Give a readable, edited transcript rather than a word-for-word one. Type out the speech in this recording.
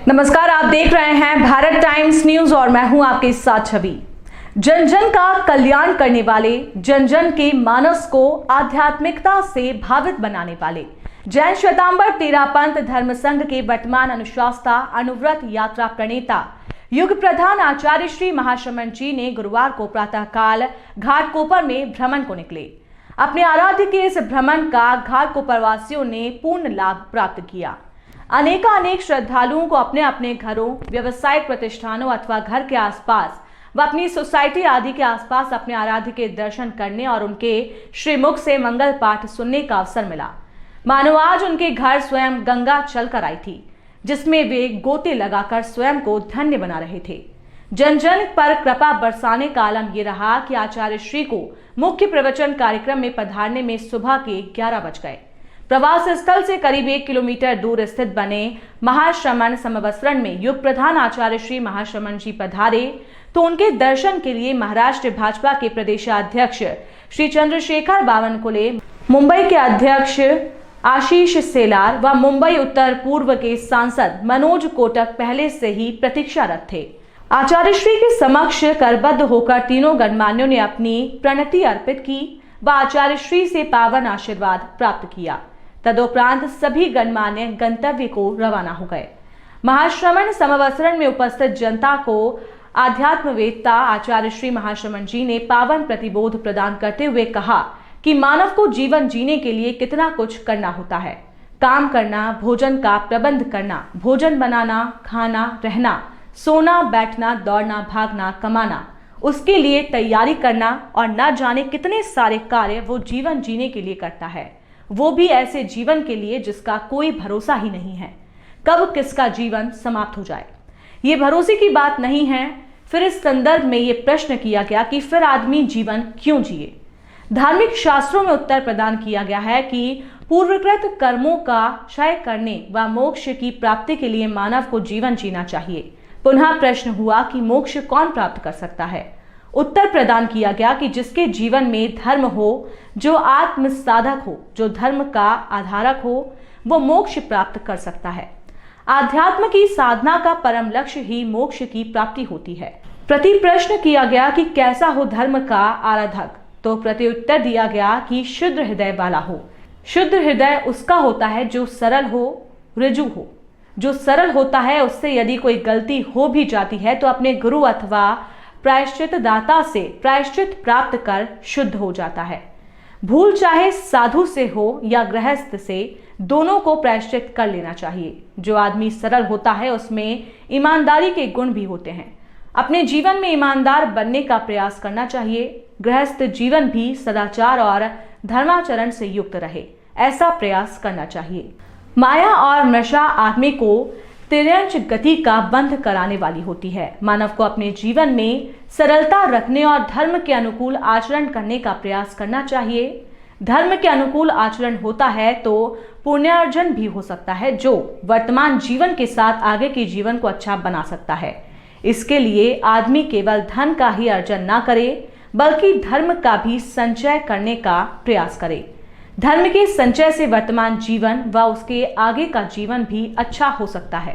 नमस्कार, आप देख रहे हैं भारत टाइम्स न्यूज और मैं हूं आपके साथ छवि। जन जन का कल्याण करने वाले, जन जन के मानस को आध्यात्मिकता से भावित बनाने वाले जैन श्वेतांबर तेरापंथ धर्म संघ के वर्तमान अनुशास्ता अनुव्रत यात्रा प्रणेता युग प्रधान आचार्य श्री महाश्रमण जी ने गुरुवार को प्रातःकाल घाटकोपर में भ्रमण को निकले। अपने आराध्य के इस भ्रमण का घाटकोपर वासियों ने पूर्ण लाभ प्राप्त किया। अनेक श्रद्धालुओं को अपने अपने घरों, व्यवसायिक प्रतिष्ठानों अथवा घर के आसपास व अपनी सोसाइटी आदि के आसपास अपने आराध्य के दर्शन करने और उनके श्रीमुख से मंगल पाठ सुनने का अवसर मिला। मानो आज उनके घर स्वयं गंगा चलकर आई थी, जिसमें वे गोते लगाकर स्वयं को धन्य बना रहे थे। जन जन पर कृपा बरसाने का आलम ये रहा कि आचार्य श्री को मुख्य प्रवचन कार्यक्रम में पधारने में सुबह के 11 बज गए। प्रवास स्थल से करीब 1 किलोमीटर दूर स्थित बने महाश्रमण समवस्त्रण में युग प्रधान आचार्य श्री महाश्रमण जी पधारे तो उनके दर्शन के लिए महाराष्ट्र भाजपा के प्रदेशाध्यक्ष श्री चंद्रशेखर बावनकुले, मुंबई के अध्यक्ष आशीष सेलार व मुंबई उत्तर पूर्व के सांसद मनोज कोटक पहले से ही प्रतीक्षारत थे। आचार्य श्री के समक्ष करबद्ध होकर तीनों गणमान्यों ने अपनी प्रणति अर्पित की व आचार्य श्री से पावन आशीर्वाद प्राप्त किया। तदुपरांत सभी गणमान्य गंतव्य को रवाना हो गए। महाश्रमण समवस्त्रण में उपस्थित जनता को आध्यात्मवेत्ता आचार्य श्री महाश्रमण जी ने पावन प्रतिबोध प्रदान करते हुए कहा कि मानव को जीवन जीने के लिए कितना कुछ करना होता है। काम करना, भोजन का प्रबंध करना, भोजन बनाना, खाना, रहना, सोना, बैठना, दौड़ना, भागना, कमाना, उसके लिए तैयारी करना और न जाने कितने सारे कार्य वो जीवन जीने के लिए करता है। वो भी ऐसे जीवन के लिए जिसका कोई भरोसा ही नहीं है, कब किसका जीवन समाप्त हो जाए, ये भरोसे की बात नहीं है। फिर इस संदर्भ में ये प्रश्न किया गया कि फिर आदमी जीवन क्यों जिए। धार्मिक शास्त्रों में उत्तर प्रदान किया गया है कि पूर्वकृत कर्मों का क्षय करने व मोक्ष की प्राप्ति के लिए मानव को जीवन जीना चाहिए। पुनः प्रश्न हुआ कि मोक्ष कौन प्राप्त कर सकता है। उत्तर प्रदान किया गया कि जिसके जीवन में धर्म हो, जो आत्म साधक हो, जो धर्म का आधारक हो, वो मोक्ष प्राप्त कर सकता है। आध्यात्म की साधना का परम लक्ष्य ही मोक्ष की प्राप्ति होती है। प्रति प्रश्न किया गया कि कैसा हो धर्म का आराधक, तो प्रति उत्तर दिया गया कि शुद्ध हृदय वाला हो। शुद्ध हृदय उसका होता है जो सरल हो, ऋजु हो। जो सरल होता है उससे यदि कोई गलती हो भी जाती है तो अपने गुरु अथवा प्रायश्चित दाता से प्रायश्चित प्राप्त कर शुद्ध हो जाता है। भूल चाहे साधु से हो या गृहस्थ से, दोनों को प्रायश्चित कर लेना चाहिए। जो आदमी सरल होता है उसमें ईमानदारी के गुण भी होते हैं। अपने जीवन में ईमानदार बनने का प्रयास करना चाहिए। गृहस्थ जीवन भी सदाचार और धर्माचरण से युक्त रहे, ऐसा प्रयास करना चाहिए। माया और नशा आदमी को तिर्यंच गति का बंध कराने वाली होती है। मानव को अपने जीवन में सरलता रखने और धर्म के अनुकूल आचरण करने का प्रयास करना चाहिए। धर्म के अनुकूल आचरण होता है तो पुण्यार्जन भी हो सकता है, जो वर्तमान जीवन के साथ आगे के जीवन को अच्छा बना सकता है। इसके लिए आदमी केवल धन का ही अर्जन ना करे, बल्कि धर्म का भी संचय करने का प्रयास करे। धर्म के संचय से वर्तमान जीवन व उसके आगे का जीवन भी अच्छा हो सकता है।